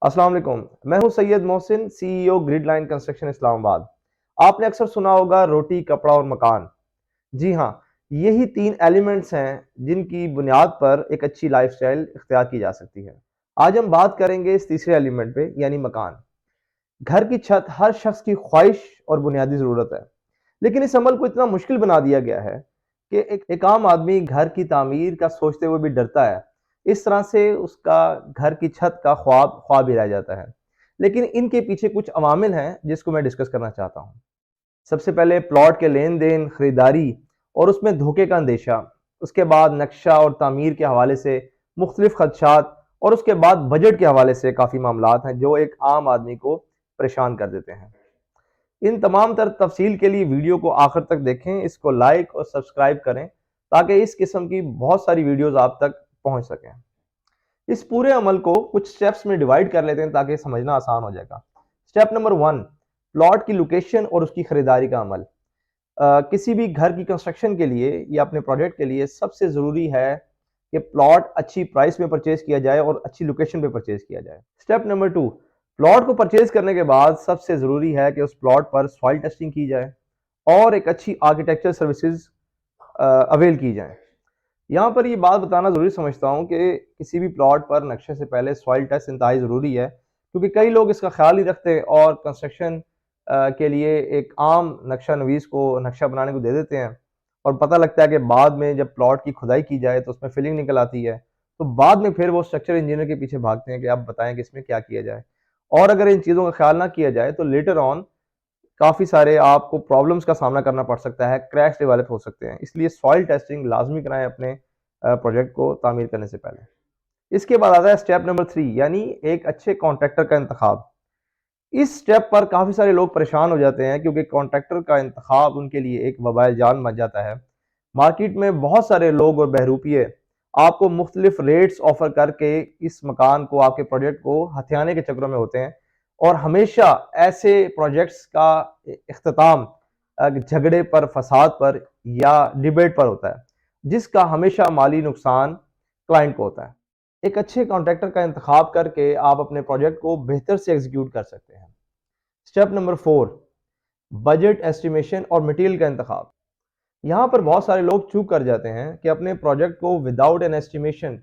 अस्सलाम वालेकुम। मैं हूं Syed Mohsin, CEO grid line construction Islamabad. आपने अक्सर सुना होगा रोटी, कपड़ा और मकान। जी हाँ, यही 3 एलिमेंट्स हैं जिनकी बुनियाद पर एक अच्छी लाइफस्टाइल इख्तियार की जा सकती है। आज हम बात करेंगे इस तीसरे एलिमेंट पे यानी मकान। घर की छत हर शख्स की ख्वाहिश और बुनियादी ज़रूरत है, लेकिन इस अमल को इतना मुश्किल बना दिया गया है कि एक आम आदमी घर की तामीर का सोचते हुए भी डरता है। इस तरह से उसका घर की छत का ख्वाब ख्वाब ही रह जाता है। लेकिन इनके पीछे कुछ अवामिल हैं जिसको मैं डिस्कस करना चाहता हूँ। सबसे पहले प्लॉट के लेन-देन, खरीदारी और उसमें धोखे का अंदेशा। उसके बाद नक्शा और तामीर के हवाले से मुख्तलिफ खदशात और उसके बाद बजट के हवाले से काफ़ी मामलात हैं जो एक आम आदमी को परेशान कर देते हैं। इन तमाम तर तफसील के लिए वीडियो को आखिर तक देखें, इसको लाइक और सब्सक्राइब करें ताकि इस किस्म की बहुत सारी वीडियोस आप तक पहुंच सकें। इस पूरे अमल को कुछ स्टेप्स में डिवाइड कर लेते हैं ताकि समझना आसान हो जाएगा। स्टेप नंबर 1, प्लॉट की लोकेशन और उसकी खरीदारी का अमल। किसी भी घर की कंस्ट्रक्शन के लिए या अपने प्रोजेक्ट के लिए सबसे ज़रूरी है कि प्लॉट अच्छी प्राइस में परचेज किया जाए और अच्छी लोकेशन पे परचेज किया जाए। स्टेप नंबर 2, प्लॉट को परचेज करने के बाद सबसे ज़रूरी है कि उस प्लॉट पर सॉइल टेस्टिंग की जाए और एक अच्छी आर्किटेक्चर सर्विसेज अवेल की जाए। यहाँ पर ये बात बताना ज़रूरी समझता हूँ कि किसी भी प्लॉट पर नक्शे से पहले सॉइल टेस्ट इंतहाई ज़रूरी है, क्योंकि कई लोग इसका ख्याल नहीं रखते और कंस्ट्रक्शन के लिए एक आम नक्शा नवीस को नक्शा बनाने को दे देते हैं और पता लगता है कि बाद में जब प्लॉट की खुदाई की जाए तो उसमें फिलिंग निकल आती है, तो बाद में फिर वो स्ट्रक्चर इंजीनियर के पीछे भागते हैं कि आप बताएं कि इसमें क्या किया जाए। और अगर इन चीज़ों का ख्याल ना किया जाए तो लेटर ऑन काफ़ी सारे आपको प्रॉब्लम्स का सामना करना पड़ सकता है, क्रैश डेवलप हो सकते हैं। इसलिए सॉइल टेस्टिंग लाजमी कराएं अपने प्रोजेक्ट को तामीर करने से पहले। इसके बाद आता है स्टेप नंबर 3 यानी एक अच्छे कॉन्ट्रैक्टर का इंतखाब। इस स्टेप पर काफ़ी सारे लोग परेशान हो जाते हैं क्योंकि कॉन्ट्रैक्टर का इंतखाब उनके लिए एक वबाइल जान बन जाता है। मार्केट में बहुत सारे लोग और बहरूपिये आपको मुख्तलिफ रेट्स ऑफर करके इस मकान को, आपके प्रोजेक्ट को हथियाने के चक्करों में होते हैं और हमेशा ऐसे प्रोजेक्ट्स का इख्तिताम झगड़े पर, फसाद पर या डिबेट पर होता है, जिसका हमेशा माली नुकसान क्लाइंट को होता है। एक अच्छे कॉन्ट्रैक्टर का इंतखाब करके आप अपने प्रोजेक्ट को बेहतर से एग्जीक्यूट कर सकते हैं। स्टेप नंबर 4, बजट एस्टिमेशन और मटेरियल का इंतखाब। यहाँ पर बहुत सारे लोग चूक कर जाते हैं कि अपने प्रोजेक्ट को विदाउट एन एस्टिमेशन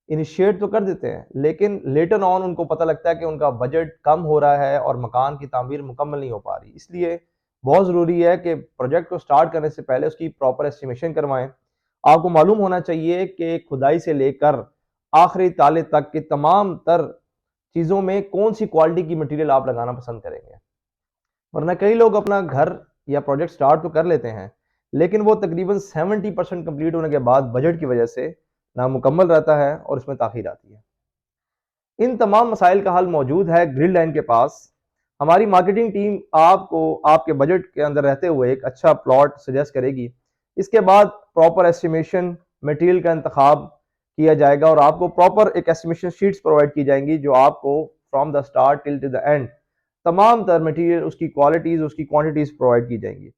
इनिशिएट तो कर देते हैं, लेकिन लेटर ऑन उनको पता लगता है कि उनका बजट कम हो रहा है और मकान की तामीर मुकम्मल नहीं हो पा रही। इसलिए बहुत ज़रूरी है कि प्रोजेक्ट को स्टार्ट करने से पहले उसकी प्रॉपर एस्टिमेशन करवाएं। आपको मालूम होना चाहिए कि खुदाई से लेकर आखिरी ताले तक के तमाम तर चीज़ों में कौन सी क्वालिटी की मटेरियल आप लगाना पसंद करेंगे। वरना कई लोग अपना घर या प्रोजेक्ट स्टार्ट तो कर लेते हैं, लेकिन वो तकरीबन 70% कंप्लीट होने के बाद बजट की वजह से नामुकम्मल रहता है और इसमें ताख़ीर आती है। इन तमाम मसाइल का हल मौजूद है ग्रिड लाइन के पास। हमारी मार्केटिंग टीम आपको आपके बजट के अंदर रहते हुए एक अच्छा प्लॉट सजेस्ट करेगी। इसके बाद प्रॉपर एस्टिमेशन, मटेरियल का इंतखाब किया जाएगा और आपको प्रॉपर एक एस्टिमेशन शीट्स प्रोवाइड की जाएंगी जो आपको from the start till two the end तमाम तर मटेरियल, उसकी क्वालिटीज़, उसकी क्वांटिटीज़ प्रोवाइड की जाएंगी।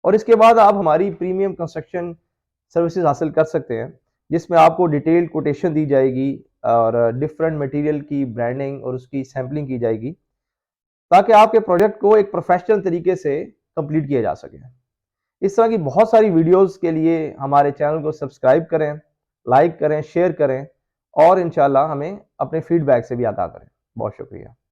और इसके बाद आप हमारी प्रीमियम कंस्ट्रक्शन सर्विसेज हासिल कर सकते हैं, जिसमें आपको डिटेल कोटेशन दी जाएगी और डिफरेंट मटेरियल की ब्रांडिंग और उसकी सैम्पलिंग की जाएगी ताकि आपके प्रोजेक्ट को एक प्रोफेशनल तरीके से कंप्लीट किया जा सके। इस तरह की बहुत सारी वीडियोस के लिए हमारे चैनल को सब्सक्राइब करें, लाइक करें, शेयर करें और इंशाल्लाह हमें अपने फीडबैक से भी आगाह करें। बहुत शुक्रिया।